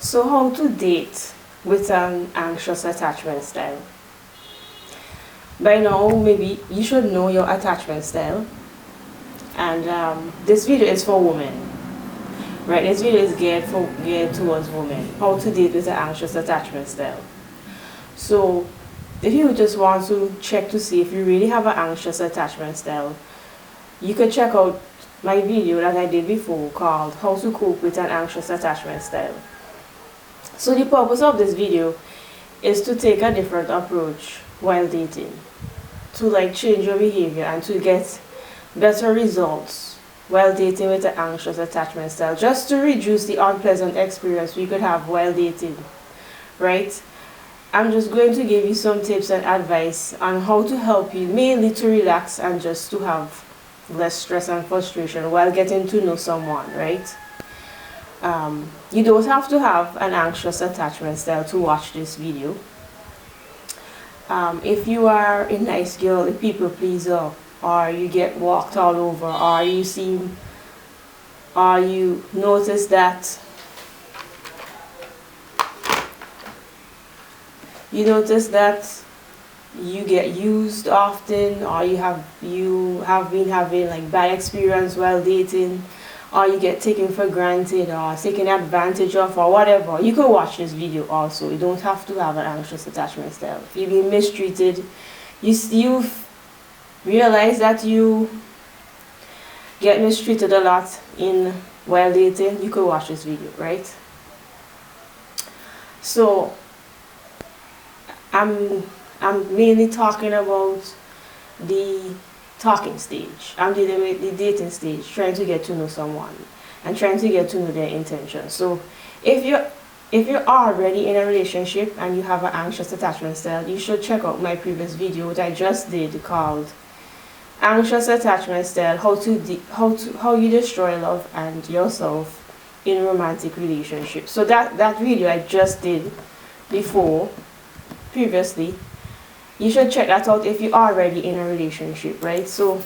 So how to date with an anxious attachment style? By now, maybe you should know your attachment style. And this video is for women, right? This video is geared towards women. How to date with an anxious attachment style. So if you just want to check to see if you really have an anxious attachment style, you could check out my video that I did before called How to Cope with an Anxious Attachment Style. So the purpose of this video is to take a different approach while dating, to change your behavior and to get better results while dating with an anxious attachment style, just to reduce the unpleasant experience we could have while dating, right? I'm just going to give you some tips and advice on how to help you, mainly to relax and just to have less stress and frustration while getting to know someone, right? You don't have to have an anxious attachment style to watch this video. If you are a nice girl, a people pleaser, or you get walked all over, or you notice that you get used often, or you have been having bad experience while dating, or you get taken for granted or taken advantage of or whatever, you can watch this video also. You don't have to have an anxious attachment style. If you've been mistreated, you've realized that you get mistreated a lot while dating, you could watch this video, right? So I'm mainly talking about the talking stage. I'm dealing with the dating stage, trying to get to know someone and trying to get to know their intentions. So if you're already in a relationship and you have an anxious attachment style, you should check out my previous video that I just did called Anxious Attachment Style, how you destroy love and yourself in romantic relationships. So that video I just did previously, you should check that out if you're already in a relationship, right? So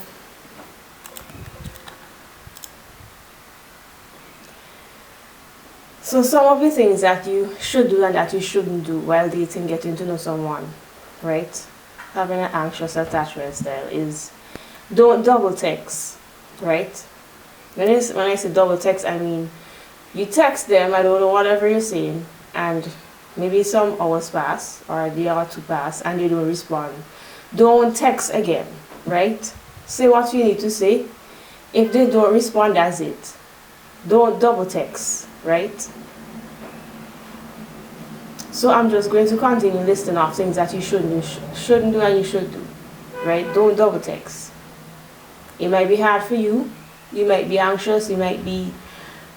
some of the things that you should do and that you shouldn't do while dating, getting to know someone, right? Having an anxious attachment style is, don't double text, right? When I say double text, I mean you text them, I don't know, whatever you're saying, and maybe some hours pass or a day or two pass and you don't respond. Don't text again, right? Say what you need to say. If they don't respond, that's it. Don't double text, right? So I'm just going to continue listing off things that you shouldn't do and you should do, right? Don't double text. It might be hard for you. You might be anxious. You might be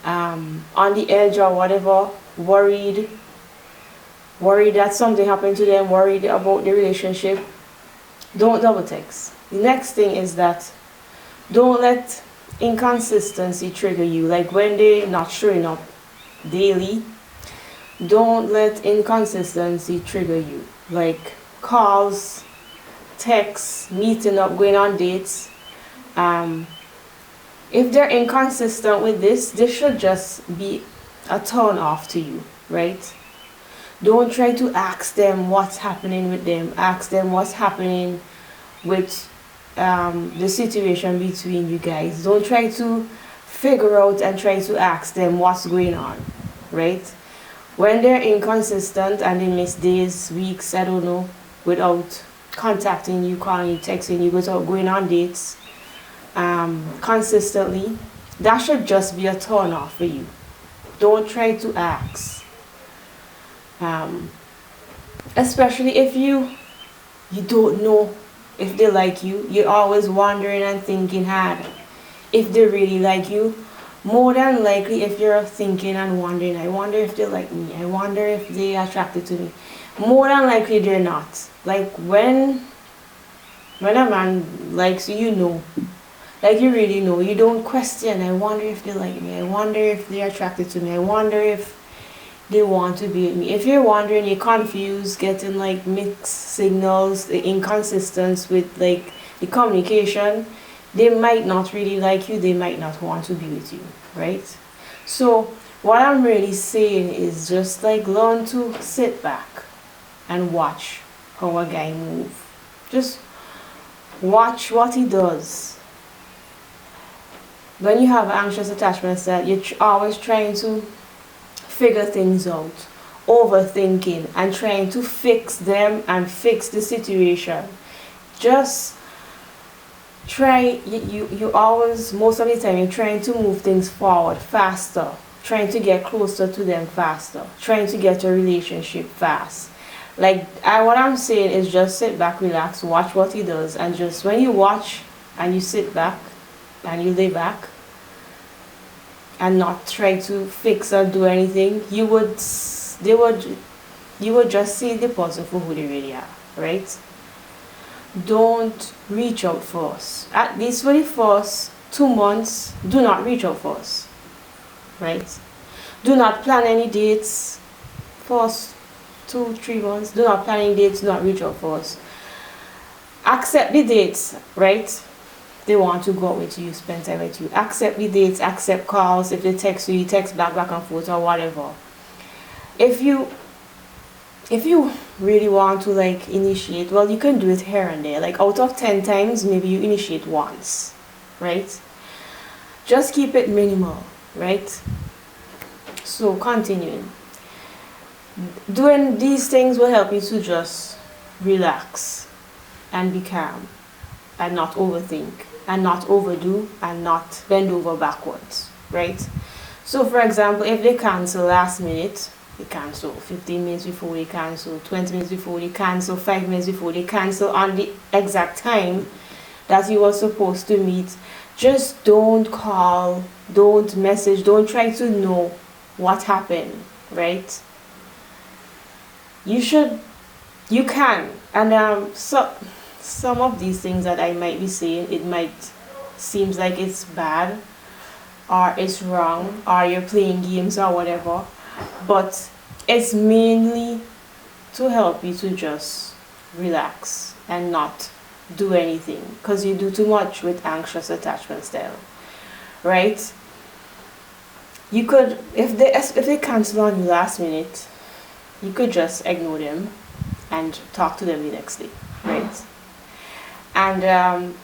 on the edge or whatever, worried that something happened to them, worried about the relationship. Don't double text. The next thing is that don't let inconsistency trigger you. Like when they're not showing up daily, don't let inconsistency trigger you. Like calls, texts, meeting up, going on dates. If they're inconsistent with this should just be a turn off to you, right? Don't try to ask them what's happening with them. Ask them what's happening with the situation between you guys. Don't try to figure out and try to ask them what's going on, right? When they're inconsistent and they miss days, weeks, I don't know, without contacting you, calling you, texting you, without going on dates consistently, that should just be a turn off for you. Don't try to ask. Especially if you don't know if they like you, you're always wondering and thinking hard if they really like you. More than likely, if you're thinking and wondering, I wonder if they like me, I wonder if they're attracted to me, more than likely they're not. Like when a man likes you, you know, like you really know, you don't question, I wonder if they like me, I wonder if they're attracted to me, I wonder if they want to be with me. If you're wondering, you're confused, getting mixed signals, the inconsistence with the communication, they might not really like you, they might not want to be with you, right? So what I'm really saying is just like learn to sit back and watch how a guy move. Just watch what he does. When you have anxious attachment style, you're always trying to figure things out, overthinking, and trying to fix them and fix the situation. Just try, you always, most of the time, you're trying to move things forward faster, trying to get closer to them faster, trying to get a relationship fast. Like, what I'm saying is just sit back, relax, watch what he does, and just when you watch and you sit back and you lay back and not try to fix or do anything, you would just see the person for who they really are, right? Don't reach out first. At least for the first 2 months, do not reach out first, right? Do not plan any dates first 2-3 months. Do not plan any dates, do not reach out first. Accept the dates, right? They want to go out with you, spend time with you. Accept the dates, accept calls. If they text you, you text back and forth or whatever. If you really want to like initiate, well, you can do it here and there. Like out of 10 times, maybe you initiate once, right? Just keep it minimal, right? So continuing. Doing these things will help you to just relax and be calm and not overthink and not overdo and not bend over backwards, right? So for example, if they cancel last minute, they cancel 15 minutes before they cancel, 20 minutes before they cancel, 5 minutes before they cancel on the exact time that you were supposed to meet. Just don't call, don't message, don't try to know what happened, right? You can, and so some of these things that I might be saying, it might seems like it's bad or it's wrong or you're playing games or whatever, but it's mainly to help you to just relax and not do anything, because you do too much with anxious attachment style, right? You could, if they cancel on you last minute, you could just ignore them and talk to them the next day, right? And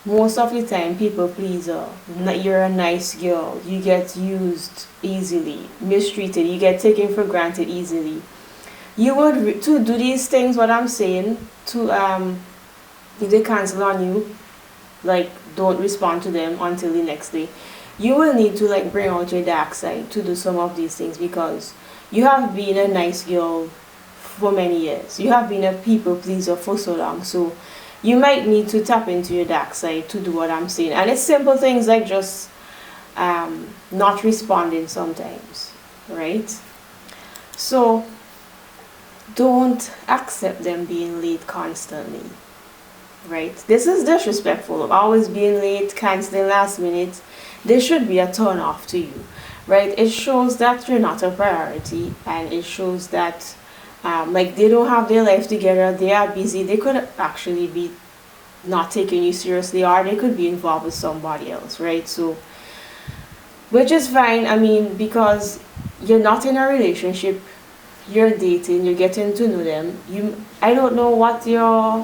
most of the time, people pleaser, you're a nice girl, you get used easily, mistreated, you get taken for granted easily. You would to do these things, what I'm saying, to if they cancel on you, like don't respond to them until the next day, you will need to like bring out your dark side to do some of these things, because you have been a nice girl for many years. You have been a people pleaser for so long. So you might need to tap into your dark side to do what I'm saying. And it's simple things like just not responding sometimes, right? So don't accept them being late constantly, right? This is disrespectful. Always being late, canceling last minute. This should be a turn off to you, right? It shows that you're not a priority, and it shows that like they don't have their life together, they are busy, they could actually be not taking you seriously, or they could be involved with somebody else, right? So, which is fine, I mean, because you're not in a relationship, you're dating, you're getting to know them. I don't know what your,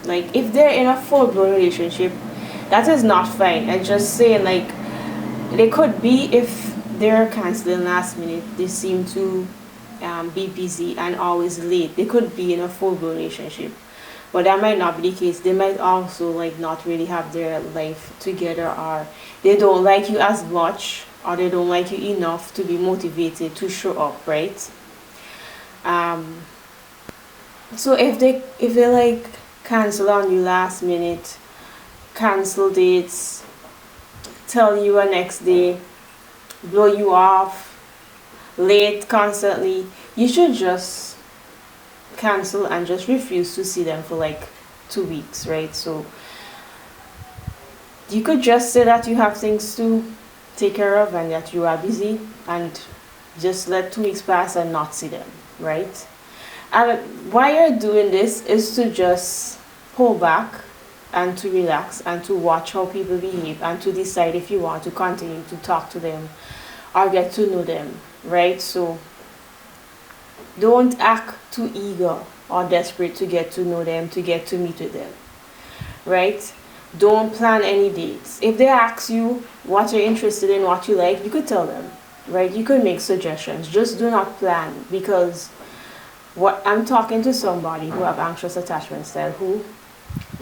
like, if they're in a full-blown relationship, that is not fine. I'm just saying, like, they could be, if they're canceling last minute, they seem to be busy and always late. They could be in a full-blown relationship, but that might not be the case. They might also like not really have their life together, or they don't like you as much, or they don't like you enough to be motivated to show up, right? So if they like cancel on you last minute, cancel dates, tell you a next day, blow you off, late constantly, you should just cancel and just refuse to see them for like 2 weeks, right? So you could just say that you have things to take care of and that you are busy, and just let 2 weeks pass and not see them, right? And why you're doing this is to just pull back and to relax and to watch how people behave and to decide if you want to continue to talk to them or get to know them, right? So don't act too eager or desperate to get to know them, to get to meet with them, right? Don't plan any dates. If they ask you what you're interested in, what you like, you could tell them, right? You could make suggestions. Just do not plan, because what I'm talking to somebody who have anxious attachment style, who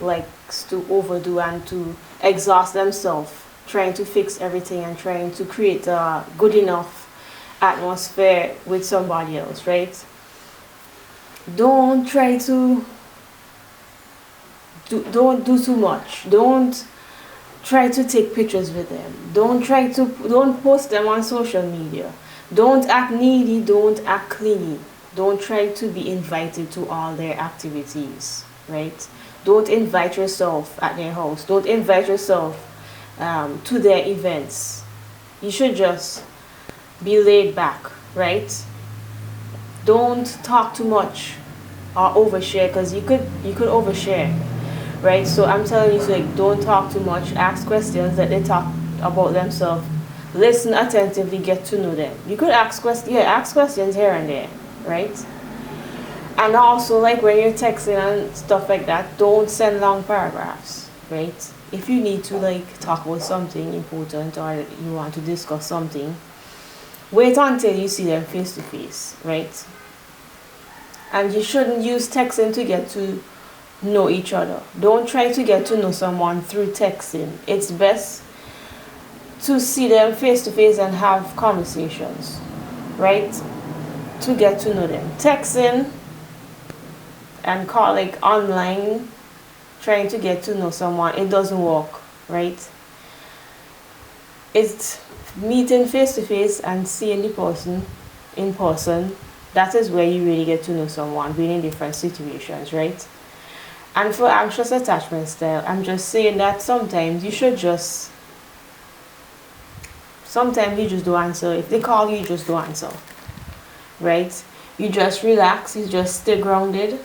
likes to overdo and to exhaust themselves trying to fix everything and trying to create a good enough atmosphere with somebody else, right? Don't try to don't do too much. Don't try to take pictures with them. Don't post them on social media. Don't act needy, don't act clingy. Don't try to be invited to all their activities, right? Don't invite yourself at their house. Don't invite yourself to their events. You should just be laid back, right? Don't talk too much or overshare, because you could overshare, right? So I'm telling you, so like, don't talk too much. Ask questions, let they talk about themselves. Listen attentively, get to know them. You could ask questions, ask questions here and there, right? And also, like when you're texting and stuff like that, don't send long paragraphs, right? If you need to like talk about something important or you want to discuss something, wait until you see them face to face, right? And you shouldn't use texting to get to know each other. Don't try to get to know someone through texting. It's best to see them face to face and have conversations, right? To get to know them. Texting and calling online, trying to get to know someone, it doesn't work, right? It's meeting face to face and seeing the person in person. That is where you really get to know someone, being in different situations, right? And for anxious attachment style, I'm just saying that sometimes you just don't answer. If they call you, you just don't answer, right? You just relax, you just stay grounded,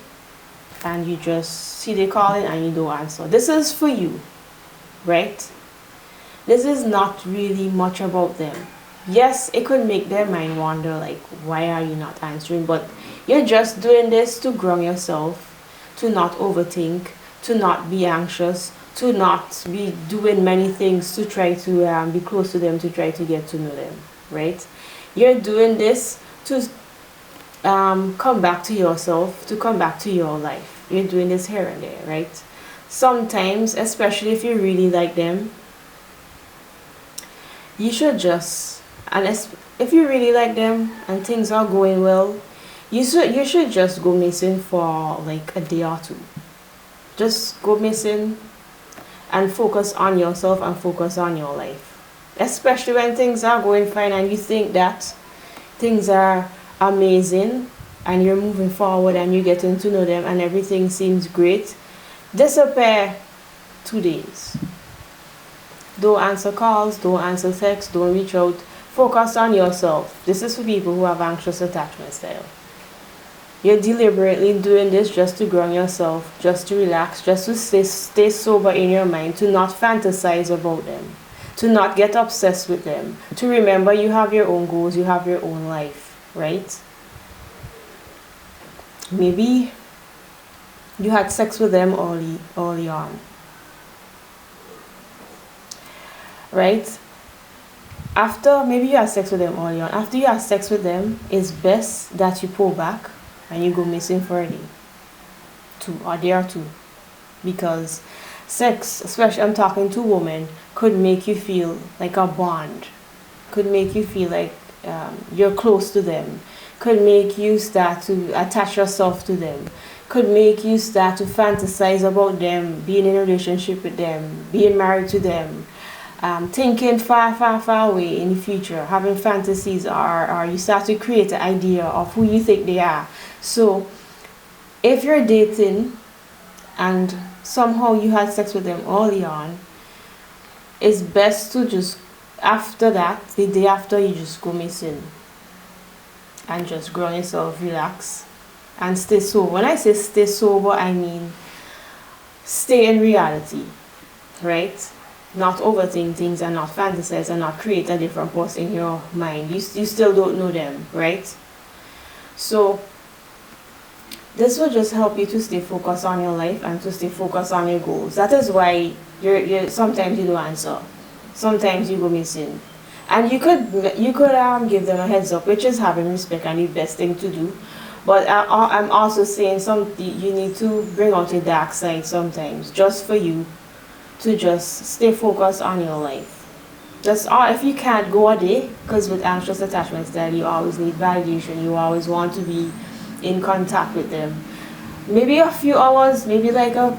and you just see they calling and you don't answer. This is for you, right? This is not really much about them. Yes, it could make their mind wander, like, why are you not answering? But you're just doing this to ground yourself, to not overthink, to not be anxious, to not be doing many things to try to be close to them, to try to get to know them, right? You're doing this to come back to yourself, to come back to your life. You're doing this here and there, right? Sometimes, especially if you really like them, you should just, if you really like them and things are going well, you should just go missing for like a day or two. Just go missing and focus on yourself and focus on your life. Especially when things are going fine and you think that things are amazing and you're moving forward and you're getting to know them and everything seems great. Disappear 2 days. Don't answer calls, don't answer texts, don't reach out. Focus on yourself. This is for people who have anxious attachment style. You're deliberately doing this just to ground yourself, just to relax, just to stay sober in your mind, to not fantasize about them, to not get obsessed with them, to remember you have your own goals, you have your own life, right? Maybe you had sex with them early on, right? Maybe you had sex with them early on. After you had sex with them, it's best that you pull back and you go missing for a day, a day or two, because sex, especially I'm talking to women, could make you feel like a bond, could make you feel like you're close to them, could make you start to attach yourself to them, could make you start to fantasize about them, being in a relationship with them, being married to them, thinking far away in the future, having fantasies, or you start to create an idea of who you think they are. So if you're dating and somehow you had sex with them early on, it's best to just, after that, the day after, you just go missing and just ground yourself, relax, and stay sober. When I say stay sober, I mean stay in reality, right? not overthink things and not fantasize and not create a different person in your mind. You still don't know them, right? So this will just help you to stay focused on your life and to stay focused on your goals. That is why you're sometimes you don't answer, sometimes you go missing, and you could give them a heads up, which is having respect and the best thing to do. But I'm also saying you need to bring out your dark side sometimes, just for you to just stay focused on your life. That's all. If you can't go a day, because with anxious attachment style, you always need validation. You always want to be in contact with them. Maybe a few hours, maybe like a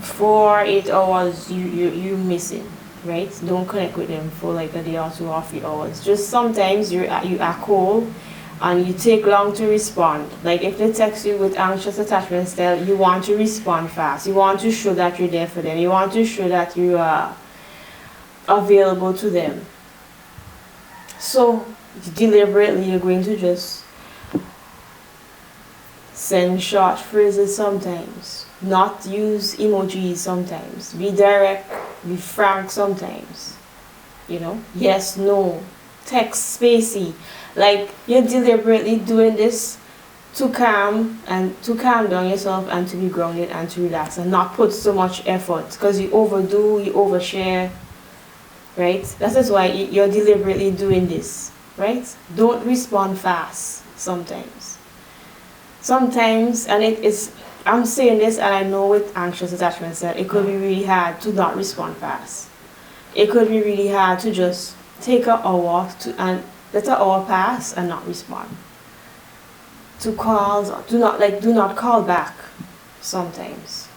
4 8 hours, you missing, right? Don't connect with them for like a day or 2 or 3 hours. Just sometimes you are cold and you take long to respond. Like if they text you with anxious attachment style, you want to respond fast. You want to show that you're there for them. You want to show that you are available to them. So deliberately you're going to just send short phrases sometimes, not use emojis sometimes, be direct, be frank sometimes, yes, no, text spacey. Like you're deliberately doing this to calm down yourself and to be grounded and to relax and not put so much effort, because you overdo, you overshare, right? That is why you're deliberately doing this, right? Don't respond fast sometimes, and it is, I'm saying this, and I know with anxious attachment style it could be really hard to not respond fast. It could be really hard to just take an hour and let an hour pass and not respond to calls. Do not call back. Sometimes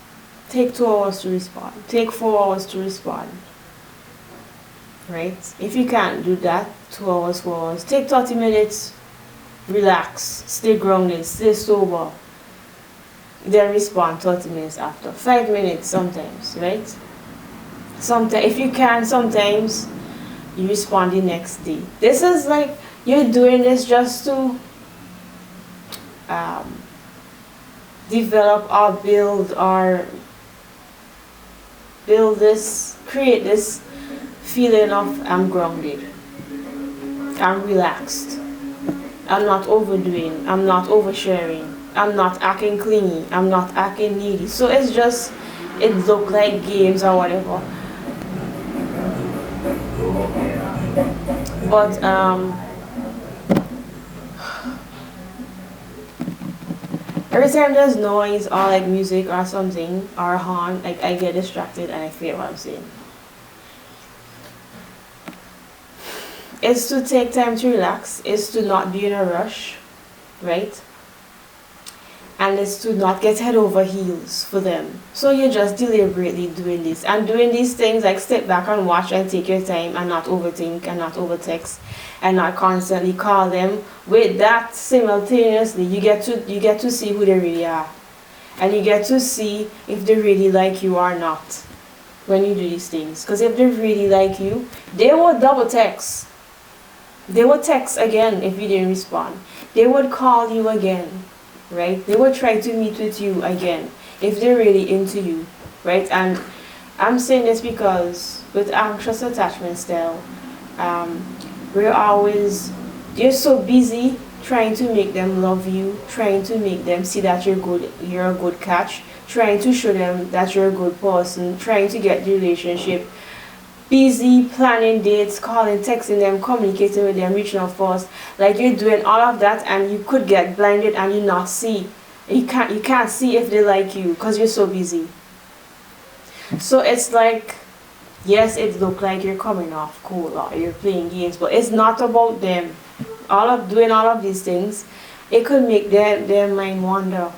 take 2 hours to respond, take 4 hours to respond, right? If you can't do that, 2 hours, 4 hours, take 30 minutes, relax, stay grounded, stay sober, then respond 30 minutes after, 5 minutes sometimes, right? Sometimes, if you can, sometimes you respond the next day. This is like you're doing this just to develop or create this feeling of I'm grounded, I'm relaxed, I'm not overdoing, I'm not oversharing, I'm not acting clingy, I'm not acting needy. So it's just, it look like games or whatever. But every time there's noise or like music or something or a horn, like I get distracted and I forget what I'm saying. It's to take time to relax, it's to not be in a rush, right? And it's to not get head over heels for them. So you're just deliberately doing this and doing these things, like step back and watch and take your time and not overthink and not overtext and not constantly call them. With that, simultaneously you get to see who they really are, and you get to see if they really like you or not when you do these things. Because if they really like you, they will double text. They would text again if you didn't respond. They would call you again, right? They would try to meet with you again if they're really into you, right? And I'm saying this because with anxious attachment style, you're so busy trying to make them love you, trying to make them see that you're a good catch, trying to show them that you're a good person, trying to get the relationship, busy planning dates, calling, texting them, communicating with them, reaching out first. Like you're doing all of that and you could get blinded and you not see. You can't see if they like you because you're so busy. So it's like, yes, it look like you're coming off cool or you're playing games, but it's not about them. Doing all of these things, it could make their mind wander.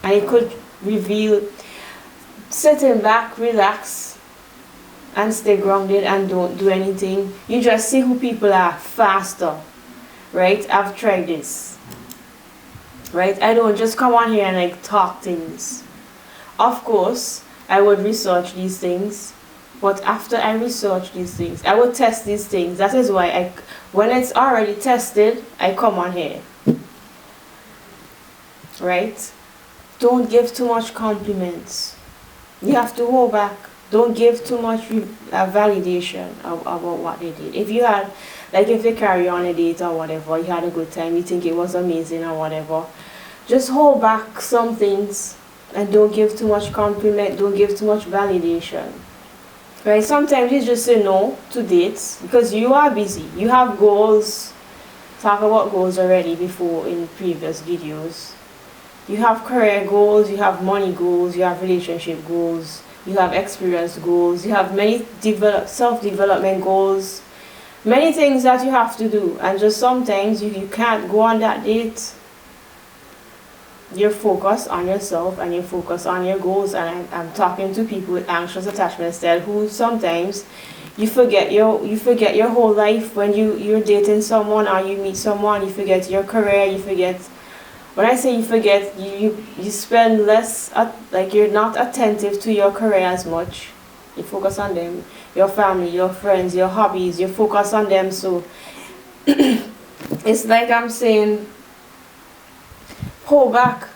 And it could reveal sitting back, relax, and stay grounded and don't do anything. You just see who people are faster, right? I've tried this, right? I don't just come on here and like talk things. Of course, I would research these things, but after I research these things, I would test these things. That is why when it's already tested, I come on here, right? Don't give too much compliments. You have to hold back. Don't give too much validation about what they did. If you had, like if they carry on a date or whatever, you had a good time, you think it was amazing or whatever, just hold back some things and don't give too much compliment, don't give too much validation. Right? Sometimes you just say no to dates because you are busy. You have goals. Talk about goals already before in previous videos. You have career goals, you have money goals, you have relationship goals, you have experience goals, you have many self-development goals, many things that you have to do, and just sometimes you can't go on that date. You're focused on yourself and you're focused on your goals, and I'm talking to people with anxious attachment style who sometimes you forget your whole life when you're dating someone or you meet someone. You forget your career, you forget. When I say you forget, you spend less, like you're not attentive to your career as much. You focus on them, your family, your friends, your hobbies, you focus on them. So it's like I'm saying, pull back.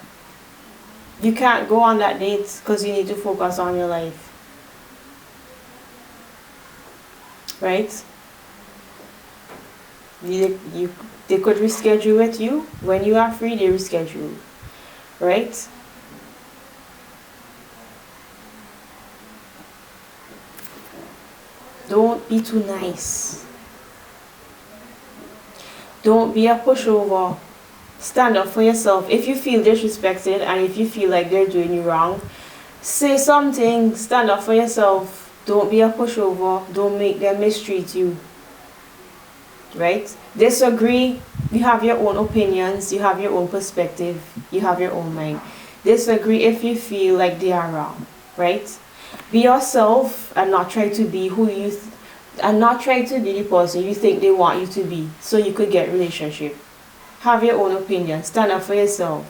You can't go on that date because you need to focus on your life. Right? They could reschedule with you. When you are free, they reschedule. Right? Don't be too nice. Don't be a pushover. Stand up for yourself. If you feel disrespected and if you feel like they're doing you wrong, say something. Stand up for yourself. Don't be a pushover. Don't make them mistreat you. Right? Disagree. You have your own opinions. You have your own perspective. You have your own mind. Disagree if you feel like they are wrong. Right? Be yourself and not try to be who you and not try to be the person you think they want you to be so you could get relationship. Have your own opinion. Stand up for yourself.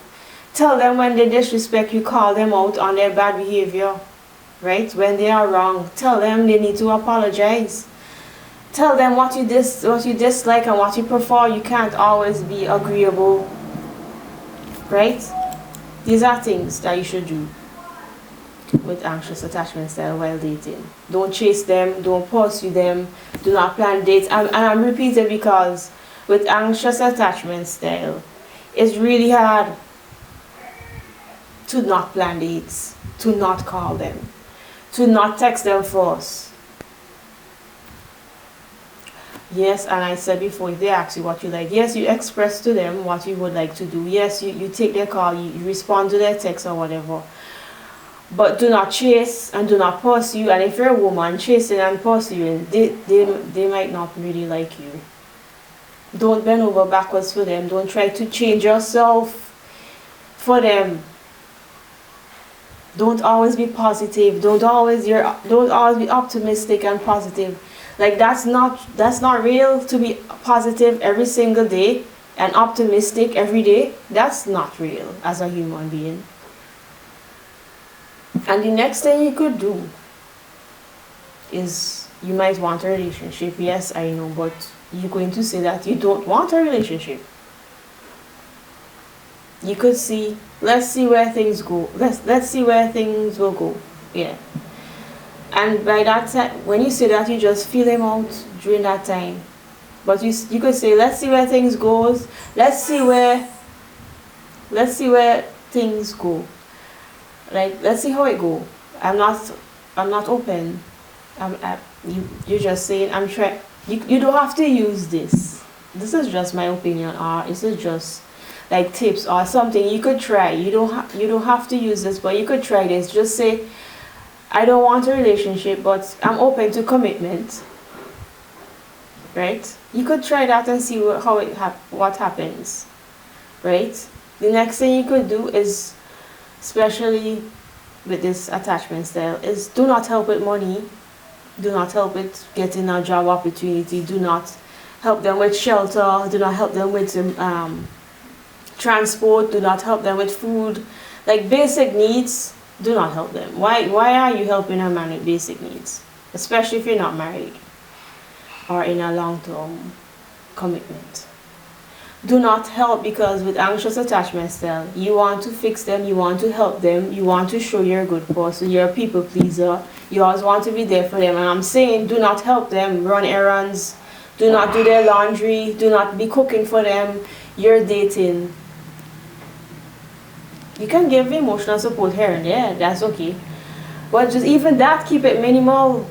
Tell them when they disrespect you, call them out on their bad behavior. Right? When they are wrong, tell them they need to apologize. Tell them what you dislike and what you prefer. You can't always be agreeable. Right? These are things that you should do with anxious attachment style while dating. Don't chase them, don't pursue them, do not plan dates. And I'm repeating because with anxious attachment style, it's really hard to not plan dates, to not call them, to not text them first. Yes, and I said before, if they ask you what you like, yes, you express to them what you would like to do. Yes, you take their call, you respond to their text or whatever. But do not chase and do not pursue. And if you're a woman, chasing and pursuing, they might not really like you. Don't bend over backwards for them. Don't try to change yourself for them. Don't always be positive. Don't always be optimistic and positive. Like that's not real to be positive every single day and optimistic every day. That's not real as a human being. And the next thing you could do is you might want a relationship. Yes, I know, but you're going to say that you don't want a relationship. You could see, let's see where things go. Let's see where things will go. Yeah. And by that time, when you say that, you just feel them out during that time. But you could say, let's see where things goes. Let's see where things go. Like, let's see how it go. I'm not open. You're just saying, I'm trying. You don't have to use this. This is just my opinion, or this is just like tips or something you could try. You don't have to use this, but you could try this. Just say, I don't want a relationship, but I'm open to commitment. Right? You could try that and see what happens. Right? The next thing you could do is, especially with this attachment style, is do not help with money. Do not help with getting a job opportunity. Do not help them with shelter. Do not help them with transport. Do not help them with food. Like basic needs, do not help them. Why are you helping a man with basic needs? Especially if you're not married or in a long-term commitment. do not help, because with anxious attachment style, you want to fix them, you want to help them, you want to show you're a good person, you're a people pleaser, you always want to be there for them. And I'm saying, do not help them run errands, do not do their laundry, do not be cooking for them. You're dating. You can give emotional support here and there, that's okay. But just even that, keep it minimal.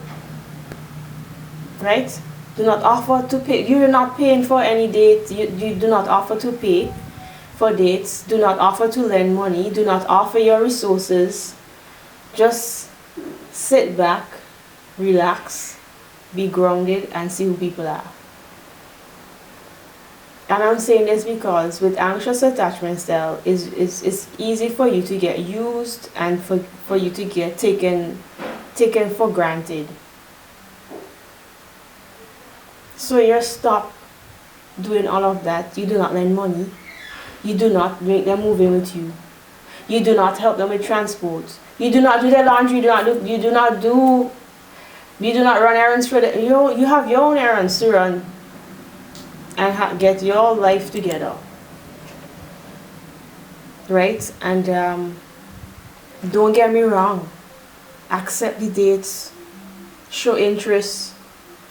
Right? Do not offer to pay. You're not paying for any date. You do not offer to pay for dates. Do not offer to lend money. Do not offer your resources. Just sit back, relax, be grounded, and see who people are. And I'm saying this because with anxious attachment style, it's easy for you to get used and for you to get taken for granted. So you stop doing all of that. You do not lend money. You do not make them move in with you. You do not help them with transport. You do not do their laundry. You do not run errands for them. You have your own errands to run and get your life together. Right? And don't get me wrong. Accept the dates. Show interest.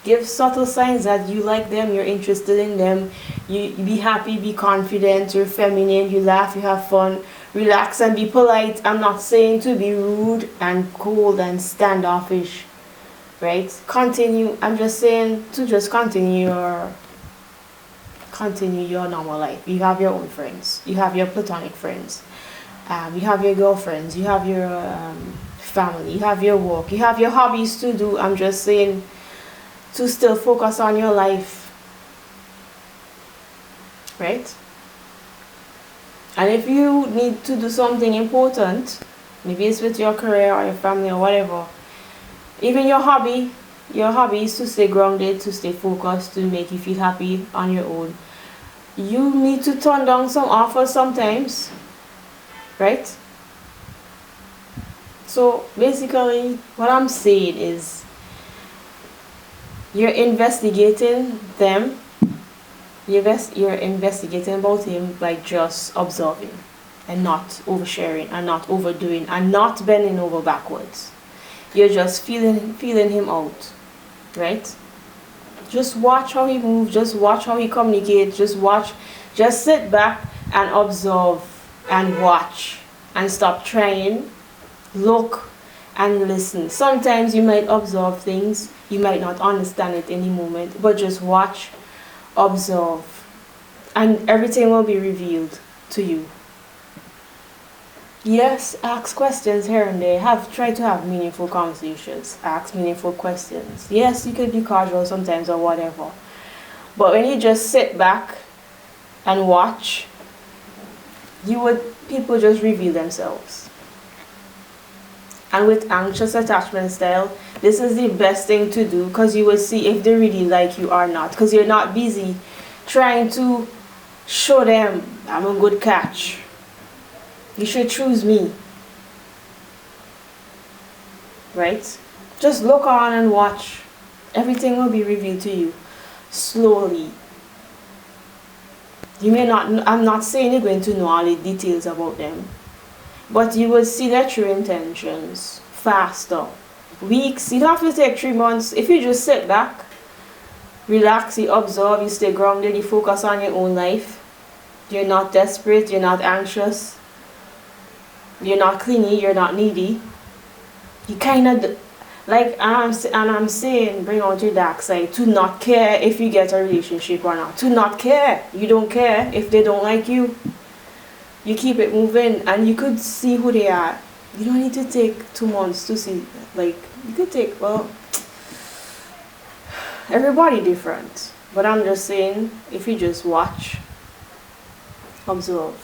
Give subtle signs that you like them, you're interested in them. You be happy, be confident, you're feminine, you laugh, you have fun. Relax and be polite. I'm not saying to be rude and cold and standoffish. Right? Continue. I'm just saying to just continue your normal life. You have your own friends. You have your platonic friends. You have your girlfriends. You have your family. You have your work. You have your hobbies to do. I'm just saying to still focus on your life, right? And if you need to do something important, maybe it's with your career or your family or whatever, even your hobby is to stay grounded, to stay focused, to make you feel happy on your own. You need to turn down some offers sometimes, right? So basically what I'm saying is, you're investigating them. You're investigating about him by just observing and not oversharing and not overdoing and not bending over backwards. You're just feeling him out, right? Just watch how he moves. Just watch how he communicates. Just sit back and observe and watch and stop trying. Look and listen. Sometimes you might observe things, you might not understand it in the moment, but just watch, observe, and everything will be revealed to you. Yes, ask questions here and there. Try to have meaningful conversations. Ask meaningful questions. Yes, you could be casual sometimes or whatever. But when you just sit back and watch, people just reveal themselves. And with anxious attachment style, this is the best thing to do, because you will see if they really like you or not. Because you're not busy trying to show them, I'm a good catch. You should choose me. Right? Just look on and watch. Everything will be revealed to you slowly. I'm not saying you're going to know all the details about them, but you will see their true intentions faster. Weeks, you don't have to take 3 months. If you just sit back, relax, you observe, you stay grounded, you focus on your own life. You're not desperate, you're not anxious, you're not clingy, you're not needy. You kind of, I'm saying, bring out your dark side. To not care if you get a relationship or not. To not care. You don't care if they don't like you. You keep it moving, and you could see who they are. You don't need to take 2 months to see. You could take, everybody different. But I'm just saying, if you just watch, observe.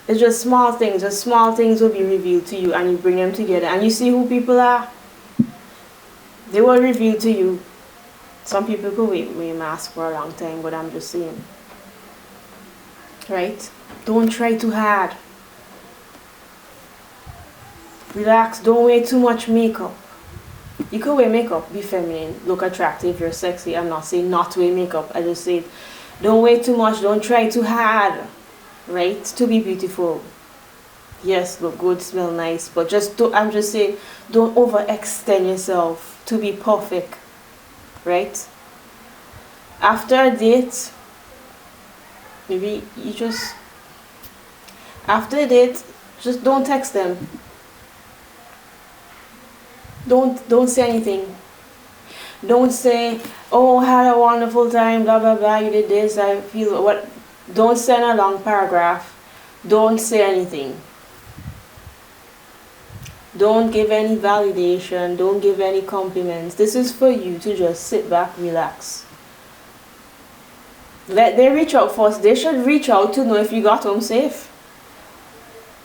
It's just small things. Just small things will be revealed to you, and you bring them together, and you see who people are. They will reveal to you. Some people could wear masks for a long time, but I'm just saying. Right? Don't try too hard. Relax. Don't wear too much makeup. You could wear makeup, be feminine, look attractive, you're sexy. I'm not saying not to wear makeup. I just say Don't wait too much, don't try too hard, right? To be beautiful. Yes, look good, smell nice, but just don't, I'm just saying, don't overextend yourself to be perfect, right? After a date, maybe you just, after a date, just don't text them. Don't say anything. Don't say, oh, I had a wonderful time, blah blah blah, you did this, I feel what. Don't send a long paragraph. Don't say anything. Don't give any validation, don't give any compliments. This is for you to just sit back, relax. Let they reach out first. They should reach out to know if you got home safe.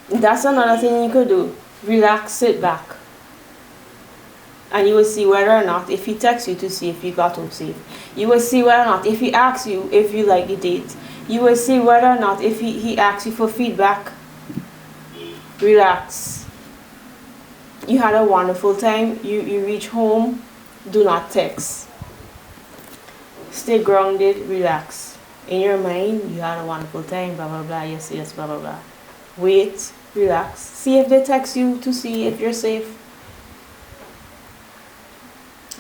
That's another thing you could do. Relax, sit back. And you will see whether or not, if he texts you to see if you got home safe. You will see whether or not, if he asks you if you like the date. You will see whether or not, if he asks you for feedback. Relax. You had a wonderful time. You reach home. Do not text. Stay grounded, relax. In your mind, you had a wonderful time, blah blah blah, yes, yes, blah blah blah. Wait, relax. See if they text you to see if you're safe.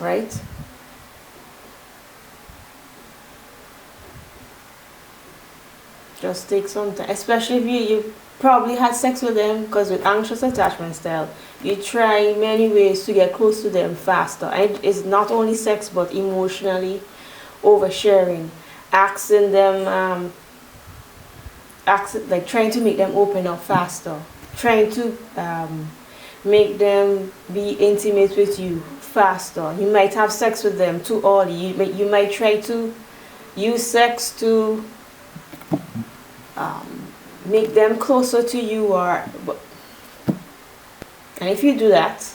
Right? Just take some time, especially if you probably had sex with them, because with anxious attachment style, you try many ways to get close to them faster. And it's not only sex, but emotionally oversharing, asking them, like trying to make them open up faster, trying to make them be intimate with you faster. You might have sex with them too early. You might try to use sex to make them closer to you, and if you do that,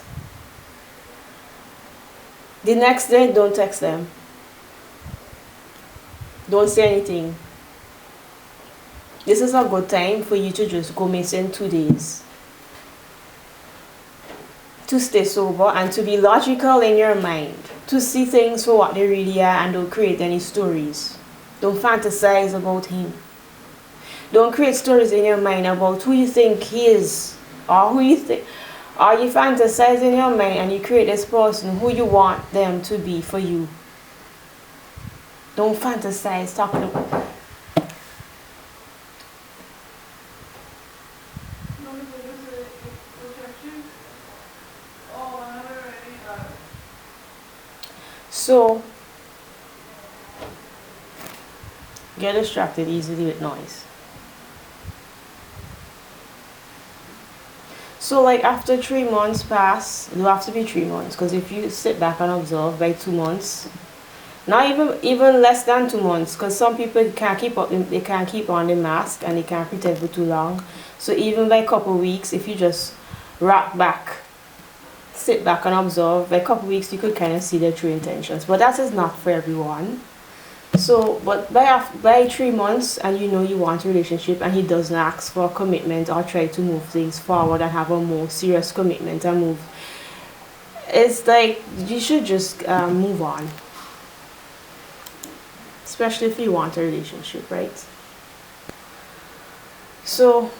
the next day don't text them. Don't say anything. This is a good time for you to just go missing 2 days. To stay sober and to be logical in your mind. To see things for what they really are and don't create any stories. Don't fantasize about him. Don't create stories in your mind about who you think he is, or who you think. Or you fantasize in your mind and you create this person who you want them to be for you. Don't fantasize talking about. So, get distracted easily with noise. So like after 3 months pass, it'll have to be 3 months, because if you sit back and observe by 2 months, not even less than 2 months, because some people can't keep up, they can't keep on the mask and they can't pretend for too long. So even by a couple weeks, if you just rock back, sit back and observe, by a couple weeks you could kind of see their true intentions. But that is not for everyone. So, but by 3 months, and you know you want a relationship, and he doesn't ask for a commitment or try to move things forward and have a more serious commitment and move, it's like you should just move on. Especially if you want a relationship, right? So,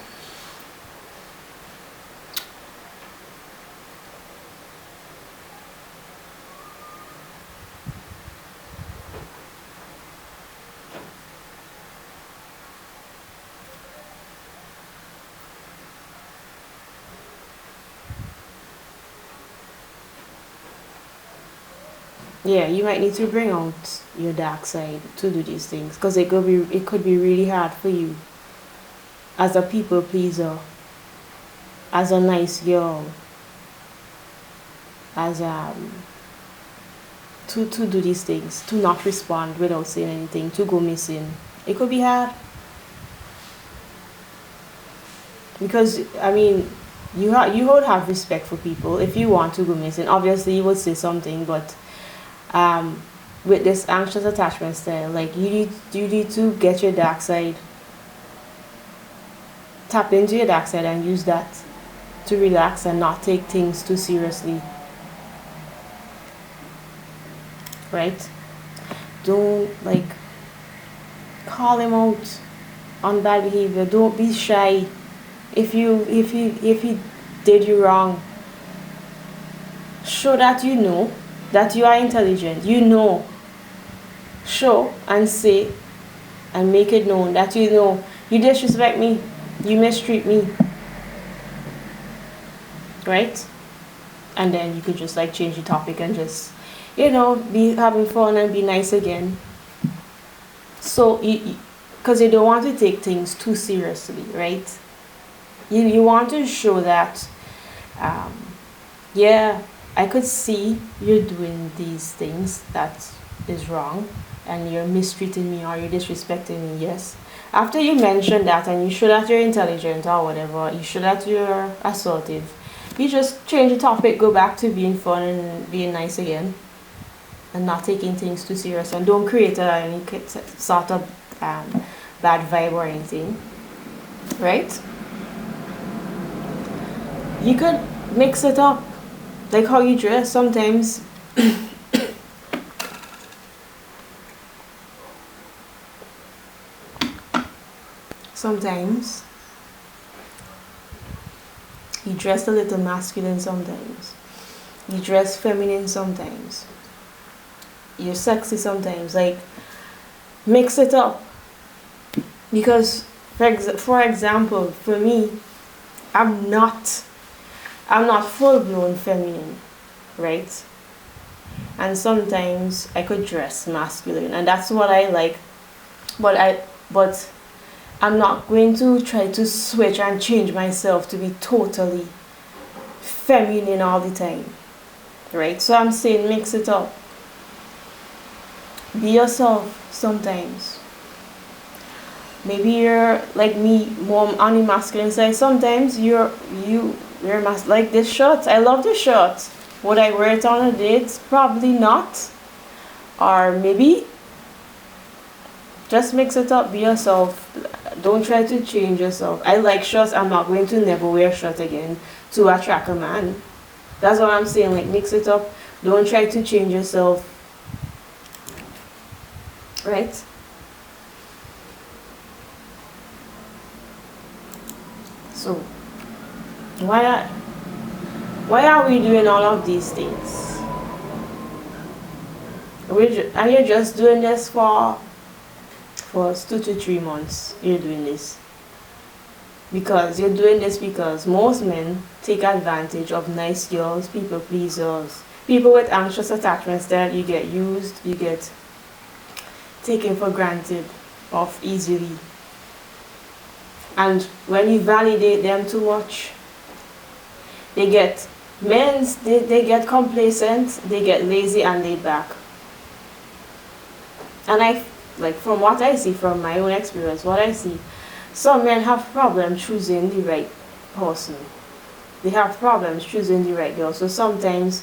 yeah, you might need to bring out your dark side to do these things, because it could be really hard for you as a people pleaser, as a nice girl, as to do these things, to not respond without saying anything, to go missing. It could be hard, because I mean, you would have respect for people. If you want to go missing, obviously you would say something, but with this anxious attachment style, like you need to get your dark side, tap into your dark side and use that to relax and not take things too seriously, right? Don't like call him out on bad behavior. Don't be shy. If he did you wrong, show that you know that you are intelligent. You know. Show and say and make it known that you know you disrespect me, you mistreat me, right? And then you could just like change the topic and just, be having fun and be nice again. So, because you don't want to take things too seriously, right? You want to show that, um, yeah, I could see you're doing these things that is wrong and you're mistreating me or you're disrespecting me, yes. After you mention that and you show that you're intelligent or whatever, you show that you're assertive, you just change the topic, go back to being fun and being nice again and not taking things too serious, and don't create any sort of bad vibe or anything, right? You could mix it up, like how you dress sometimes. Sometimes you dress a little masculine, sometimes you dress feminine, sometimes you're sexy, sometimes, like mix it up. Because for example, for me, I'm not full-blown feminine, right? And sometimes I could dress masculine and that's what I like, but I'm not going to try to switch and change myself to be totally feminine all the time, right? So I'm saying mix it up. Be yourself sometimes. Maybe you're like me, more on the masculine side. Sometimes you're like this shirt. I love this shirt. Would I wear it on a date? Probably not. Or maybe. Just mix it up. Be yourself. Don't try to change yourself. I like shirts. I'm not going to never wear a shirt again to attract a man. That's what I'm saying. Like mix it up. Don't try to change yourself. Right? So why are we doing all of these things? And you're just doing this for 2 to 3 months. You're doing this because most men take advantage of nice girls, people pleasers, people with anxious attachment style. You get used, you get taken for granted of easily. And when you validate them too much, they get complacent, they get lazy and laid back. And from what I see, from my own experience, what I see, some men have problems choosing the right person. They have problems choosing the right girl. So sometimes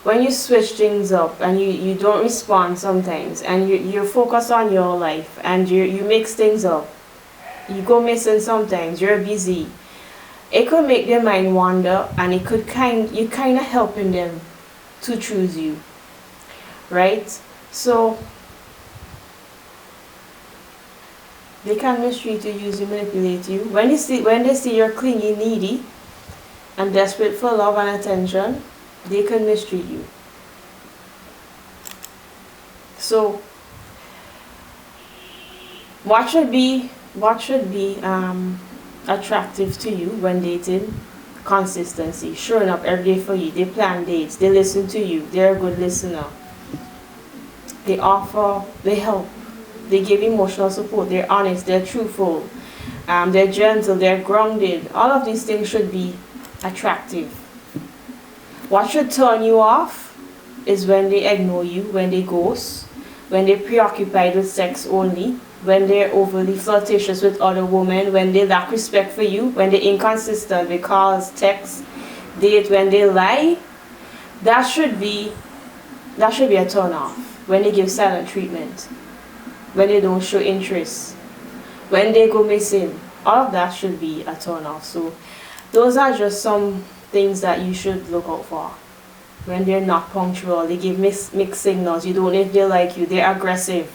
when you switch things up and you don't respond sometimes, and you focus on your life and you mix things up, you go missing sometimes, you're busy, it could make their mind wander, and it could you kind of helping them to choose you, right? So they can mistreat you, use you, manipulate you. When they see you're clingy, needy, and desperate for love and attention, they can mistreat you. So what should be attractive to you when dating? Consistency, showing up every day for you. They plan dates, they listen to you, they're a good listener, they offer, they help, they give emotional support, they're honest, they're truthful, they're gentle, they're grounded. All of these things should be attractive. What should turn you off is when they ignore you, when they ghost, when they're preoccupied with sex only, when they're overly flirtatious with other women, when they lack respect for you, when they're inconsistent with calls, texts, date, when they lie. That should be a turn off. When they give silent treatment, when they don't show interest, when they go missing, all of that should be a turn off. So those are just some things that you should look out for. When they're not punctual, they give mixed signals, you don't know if they like you, they're aggressive,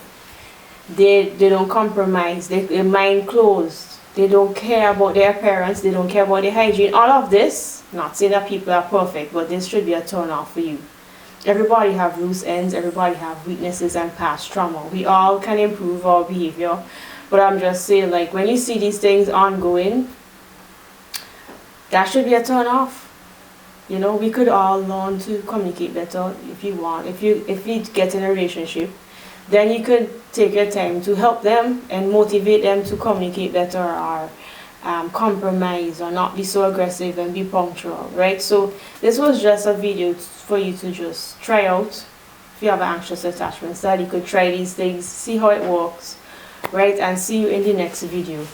They don't compromise, their mind closed, they don't care about their appearance, they don't care about their hygiene. All of this, not saying that people are perfect, but this should be a turn off for you. Everybody have loose ends, everybody have weaknesses and past trauma. We all can improve our behavior, but I'm just saying, like, when you see these things ongoing, that should be a turn off. You know, we could all learn to communicate better if you want. If you get in a relationship, then you could take your time to help them and motivate them to communicate better, or compromise, or not be so aggressive and be punctual, right? So this was just a video for you to just try out. If you have an anxious attachment style, you could try these things, see how it works, right? And see you in the next video.